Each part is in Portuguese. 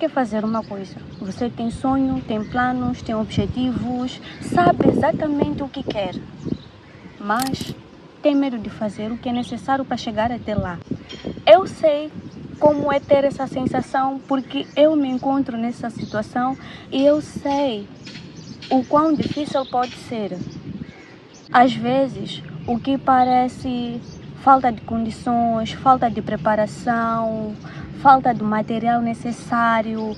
quer fazer uma coisa, você tem sonho, tem planos, tem objetivos, sabe exatamente o que quer, mas tem medo de fazer o que é necessário para chegar até lá. Eu sei como é ter essa sensação porque eu me encontro nessa situação e eu sei o quão difícil pode ser. Às vezes, o que parece falta de condições, falta de preparação, falta do material necessário,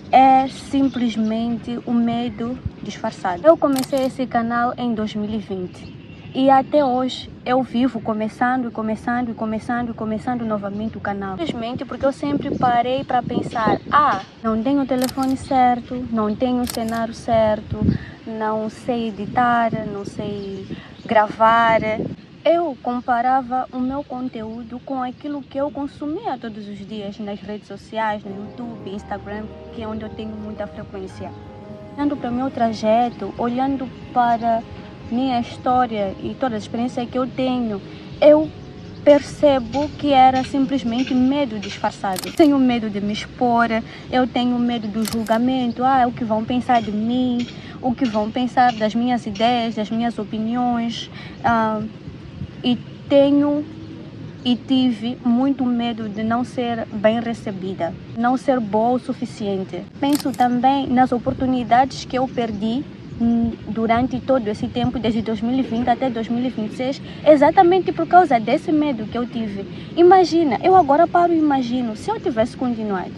é simplesmente o medo disfarçado. Eu comecei esse canal em 2020 e até hoje eu vivo começando novamente o canal. Simplesmente porque eu sempre parei para pensar, não tenho o telefone certo, não tenho o cenário certo, não sei editar, não sei gravar. Eu comparava o meu conteúdo com aquilo que eu consumia todos os dias nas redes sociais, no YouTube, Instagram, que é onde eu tenho muita frequência. Olhando para o meu trajeto, olhando para minha história e toda a experiência que eu tenho, eu percebo que era simplesmente medo disfarçado. Tenho medo de me expor, eu tenho medo do julgamento, o que vão pensar de mim, o que vão pensar das minhas ideias, das minhas opiniões, e tive muito medo de não ser bem recebida, não ser boa o suficiente. Penso também nas oportunidades que eu perdi durante todo esse tempo, desde 2020 até 2026, exatamente por causa desse medo que eu tive. Imagina, eu agora paro e imagino, se eu tivesse continuado,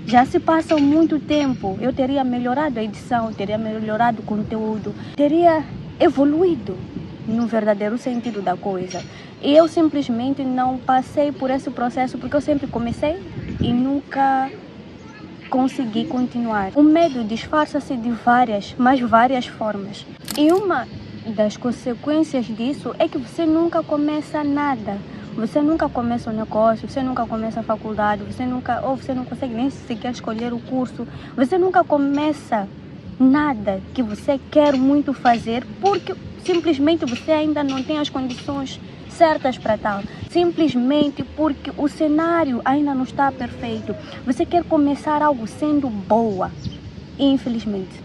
já se passa muito tempo, eu teria melhorado a edição, teria melhorado o conteúdo, teria evoluído no verdadeiro sentido da coisa. E eu simplesmente não passei por esse processo porque eu sempre comecei e nunca consegui continuar. O medo disfarça-se de várias formas. E uma das consequências disso é que você nunca começa nada. Você nunca começa um negócio, você nunca começa a faculdade, você não consegue nem sequer escolher o curso. Você nunca começa nada que você quer muito fazer porque simplesmente você ainda não tem as condições certas para tal, simplesmente porque o cenário ainda não está perfeito. Você quer começar algo sendo boa e infelizmente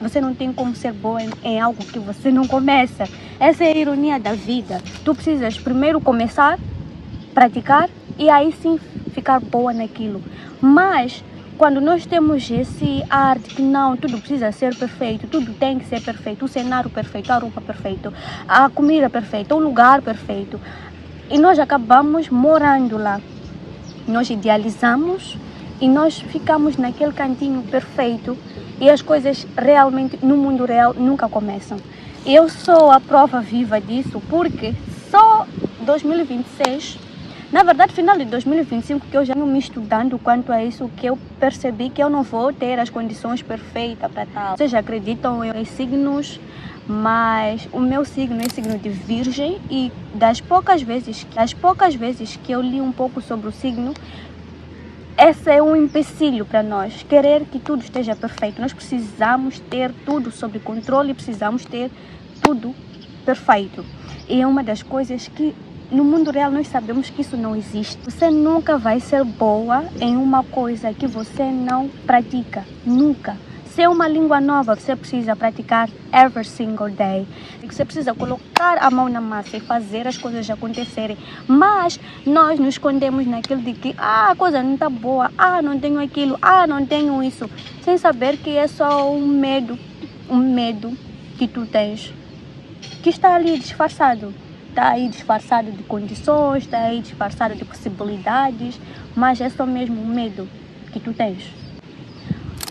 você não tem como ser boa em algo que você não começa. Essa é a ironia da vida. Tu precisas primeiro começar, praticar e aí sim ficar boa naquilo. Mas quando nós temos esse ar de que não, tudo precisa ser perfeito, tudo tem que ser perfeito, o cenário perfeito, a roupa perfeita, a comida perfeita, o lugar perfeito, e nós acabamos morando lá. Nós idealizamos e nós ficamos naquele cantinho perfeito e as coisas realmente no mundo real nunca começam. E eu sou a prova viva disso porque só 2026, na verdade, final de 2025, que eu já me estudando quanto a isso, que eu percebi que eu não vou ter as condições perfeitas para tal. Vocês acreditam em signos, mas o meu signo é signo de Virgem e das poucas vezes que eu li um pouco sobre o signo, esse é um empecilho para nós, querer que tudo esteja perfeito. Nós precisamos ter tudo sob controle, precisamos ter tudo perfeito. E é uma das coisas que no mundo real nós sabemos que isso não existe. Você nunca vai ser boa em uma coisa que você não pratica, nunca. Se é uma língua nova, você precisa praticar every single day. Você precisa colocar a mão na massa e fazer as coisas acontecerem. Mas nós nos escondemos naquilo de que a coisa não está boa, não tenho aquilo, não tenho isso. Sem saber que é só um medo que tu tens, que está ali disfarçado. Está aí disfarçado de condições, está aí disfarçado de possibilidades, mas é só mesmo o medo que tu tens.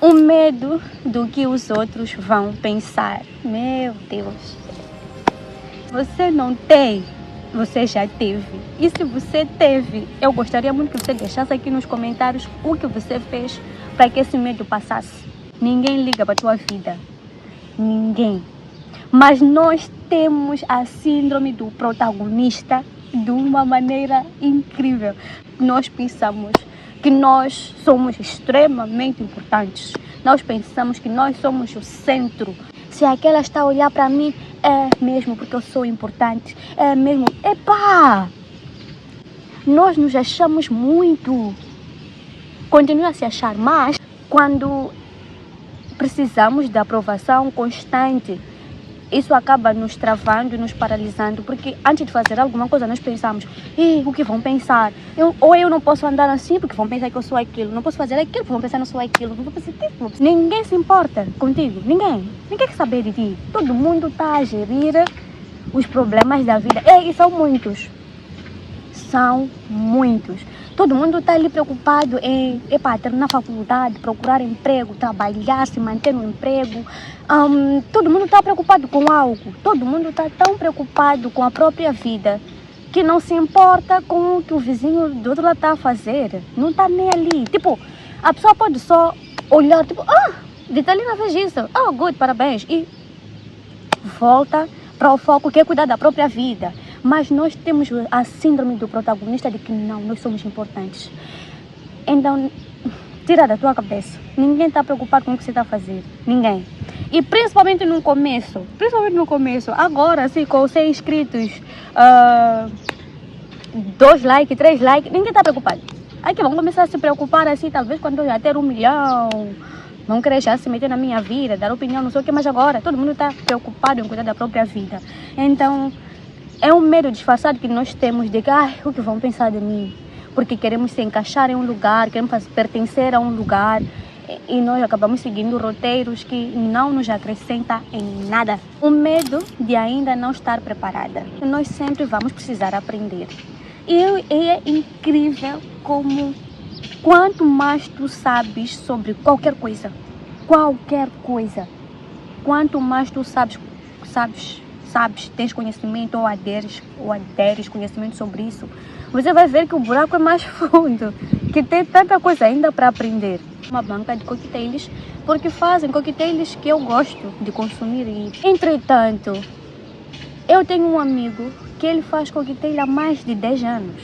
O medo do que os outros vão pensar. Meu Deus. Você não tem, você já teve. E se você teve, eu gostaria muito que você deixasse aqui nos comentários o que você fez para que esse medo passasse. Ninguém liga para a tua vida. Ninguém. Mas nós temos a síndrome do protagonista de uma maneira incrível. Nós pensamos que nós somos extremamente importantes. Nós pensamos que nós somos o centro. Se aquela está a olhar para mim, é mesmo porque eu sou importante. É mesmo. Nós nos achamos muito. Continua a se achar, mas quando precisamos da aprovação constante, isso acaba nos travando e nos paralisando, porque antes de fazer alguma coisa nós pensamos, o que vão pensar? Ou eu não posso andar assim porque vão pensar que eu sou aquilo, não posso fazer aquilo porque vão pensar que eu sou aquilo, não vou fazer aquilo. Ninguém se importa contigo, ninguém quer saber de ti. Todo mundo está a gerir os problemas da vida, e são muitos. Todo mundo está ali preocupado em terminar a faculdade, procurar emprego, trabalhar, se manter no emprego. Todo mundo está preocupado com algo. Todo mundo está tão preocupado com a própria vida que não se importa com o que o vizinho do outro lado está a fazer. Não está nem ali. Tipo, a pessoa pode só olhar, tipo, Vitalina fez isso. Good, parabéns. E volta para o foco que é cuidar da própria vida. Mas nós temos a síndrome do protagonista de que não, nós somos importantes. Então, tira da tua cabeça. Ninguém está preocupado com o que você está a fazer. Ninguém. E principalmente no começo. Agora, assim, com 100 inscritos, 2 likes, 3 likes, ninguém está preocupado. Aí que vão começar a se preocupar assim, talvez quando eu já ter 1 milhão. Vão querer já se meter na minha vida, dar opinião, não sei o que, mas agora todo mundo está preocupado em cuidar da própria vida. Então, é um medo disfarçado que nós temos de que, o que vão pensar de mim? Porque queremos se encaixar em um lugar, queremos pertencer a um lugar e nós acabamos seguindo roteiros que não nos acrescentam em nada. O medo de ainda não estar preparada. Nós sempre vamos precisar aprender. E é incrível como quanto mais tu sabes sobre qualquer coisa, quanto mais tu sabes, tens conhecimento ou aderes conhecimento sobre isso, você vai ver que o buraco é mais fundo, que tem tanta coisa ainda para aprender. Uma banca de coquetéis, porque fazem coquetéis que eu gosto de consumir. Entretanto, eu tenho um amigo que ele faz coquetel há mais de 10 anos.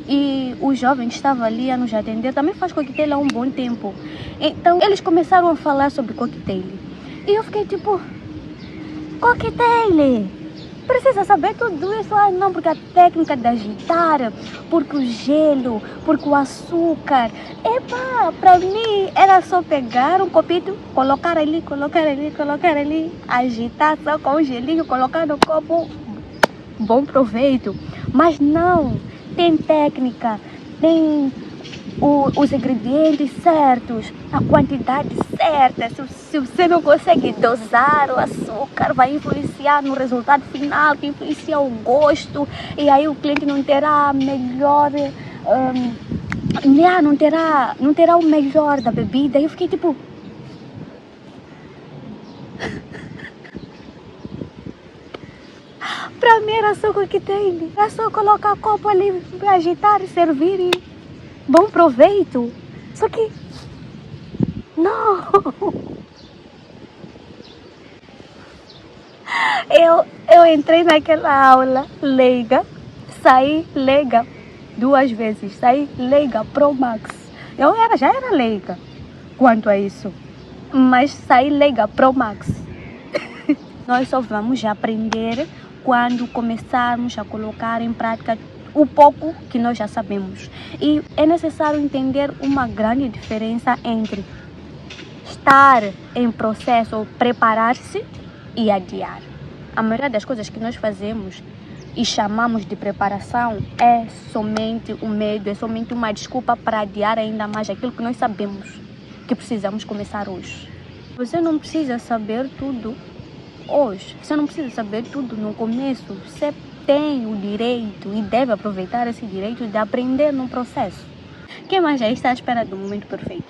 E o jovem que estava ali a nos atender também faz coquetel há um bom tempo. Então, eles começaram a falar sobre coquetel. E eu fiquei tipo, coquetel? Precisa saber tudo isso? Não, porque a técnica de agitar, porque o gelo, porque o açúcar. Para mim era só pegar um copito, colocar ali, agitar só com o gelinho, colocar no copo, bom proveito. Mas não, tem técnica, tem os ingredientes certos, a quantidade certa. Se você não consegue dosar o açúcar, vai influenciar no resultado final, que influencia o gosto, e aí o cliente não terá melhor, não terá o melhor da bebida. E eu fiquei tipo, pra mim era só coquetel, era só colocar copo ali, agitar e servir e bom proveito. Só que não. Eu entrei naquela aula leiga, saí leiga 2 vezes, saí leiga Pro Max. Já era leiga quanto a isso, mas saí leiga Pro Max. Nós só vamos aprender quando começarmos a colocar em prática o pouco que nós já sabemos. E é necessário entender uma grande diferença entre estar em processo, preparar-se e adiar. A maioria das coisas que nós fazemos e chamamos de preparação é somente o medo, é somente uma desculpa para adiar ainda mais aquilo que nós sabemos que precisamos começar hoje. Você não precisa saber tudo hoje, você não precisa saber tudo no começo. Você tem o direito e deve aproveitar esse direito de aprender no processo. Quem mais já está à espera do momento perfeito?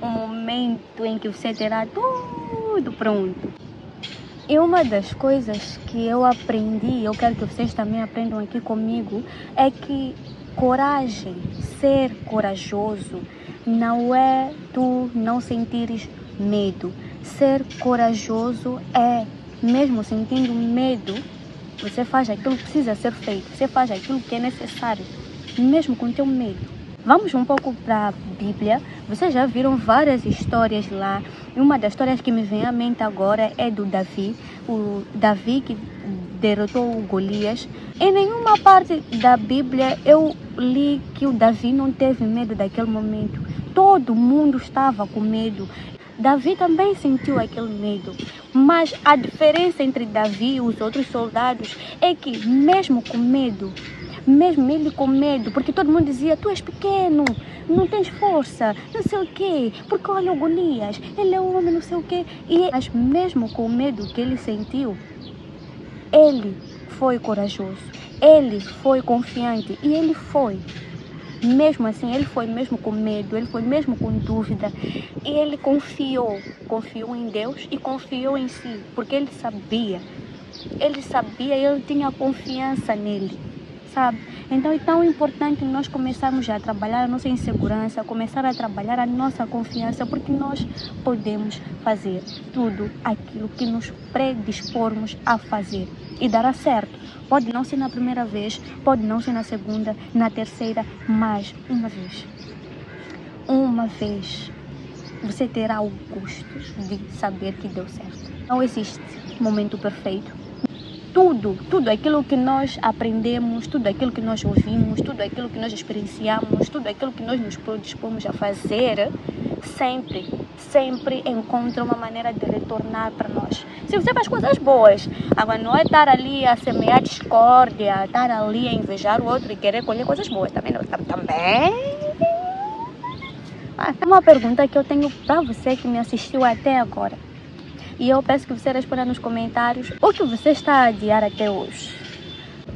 Um momento em que você terá tudo pronto. E uma das coisas que eu aprendi, eu quero que vocês também aprendam aqui comigo, é que coragem, ser corajoso, não é tu não sentires medo. Ser corajoso é, mesmo sentindo medo, você faz aquilo que precisa ser feito, você faz aquilo que é necessário, mesmo com teu medo. Vamos um pouco para a Bíblia. Vocês já viram várias histórias lá. E uma das histórias que me vem à mente agora é do Davi. O Davi que derrotou o Golias. Em nenhuma parte da Bíblia eu li que o Davi não teve medo daquele momento. Todo mundo estava com medo. Davi também sentiu aquele medo. Mas a diferença entre Davi e os outros soldados é que mesmo ele com medo, porque todo mundo dizia, tu és pequeno, não tens força, não sei o quê, porque olha o Golias, ele é um homem, não sei o quê. Mas mesmo com o medo que ele sentiu, ele foi corajoso, ele foi confiante e ele foi. Mesmo assim, ele foi mesmo com medo, ele foi mesmo com dúvida. E ele confiou em Deus e confiou em si, porque ele sabia, ele tinha confiança nele, sabe? Então é tão importante nós começarmos a trabalhar a nossa insegurança, começar a trabalhar a nossa confiança, porque nós podemos fazer tudo aquilo que nos predispormos a fazer e dará certo. Pode não ser na primeira vez, pode não ser na segunda, na terceira, mas uma vez, você terá o gosto de saber que deu certo. Não existe momento perfeito. Tudo aquilo que nós aprendemos, tudo aquilo que nós ouvimos, tudo aquilo que nós experienciamos, tudo aquilo que nós nos predispomos a fazer, sempre encontra uma maneira de retornar para nós. Se você faz coisas boas, agora não é estar ali a semear discórdia, estar ali a invejar o outro e querer colher coisas boas, também não, também. Uma pergunta que eu tenho para você que me assistiu até agora. E eu peço que você responda nos comentários o que você está a adiar até hoje.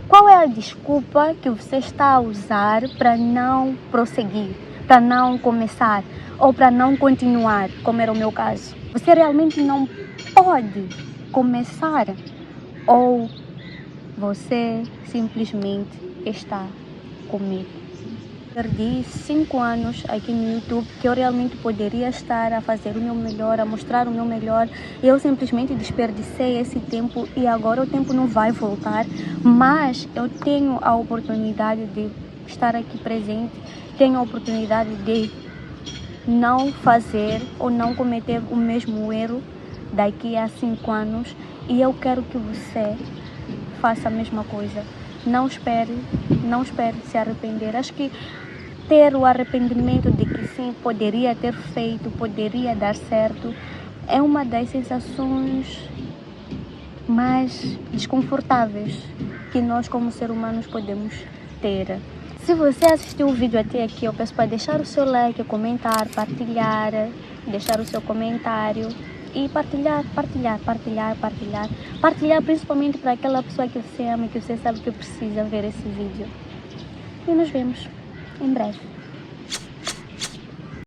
Qual é a desculpa que você está a usar para não prosseguir, para não começar ou para não continuar, como era o meu caso? Você realmente não pode começar ou você simplesmente está com medo? Perdi 5 anos aqui no YouTube que eu realmente poderia estar a fazer o meu melhor, a mostrar o meu melhor. Eu simplesmente desperdicei esse tempo e agora o tempo não vai voltar, mas eu tenho a oportunidade de estar aqui presente, tenho a oportunidade de não fazer ou não cometer o mesmo erro daqui a 5 anos e eu quero que você faça a mesma coisa. Não espere se arrepender. Acho que ter o arrependimento de que sim, poderia ter feito, poderia dar certo, é uma das sensações mais desconfortáveis que nós como seres humanos podemos ter. Se você assistiu o vídeo até aqui, eu peço para deixar o seu like, comentar, partilhar, deixar o seu comentário e partilhar principalmente para aquela pessoa que você ama, que você sabe que precisa ver esse vídeo. E nos vemos em breve.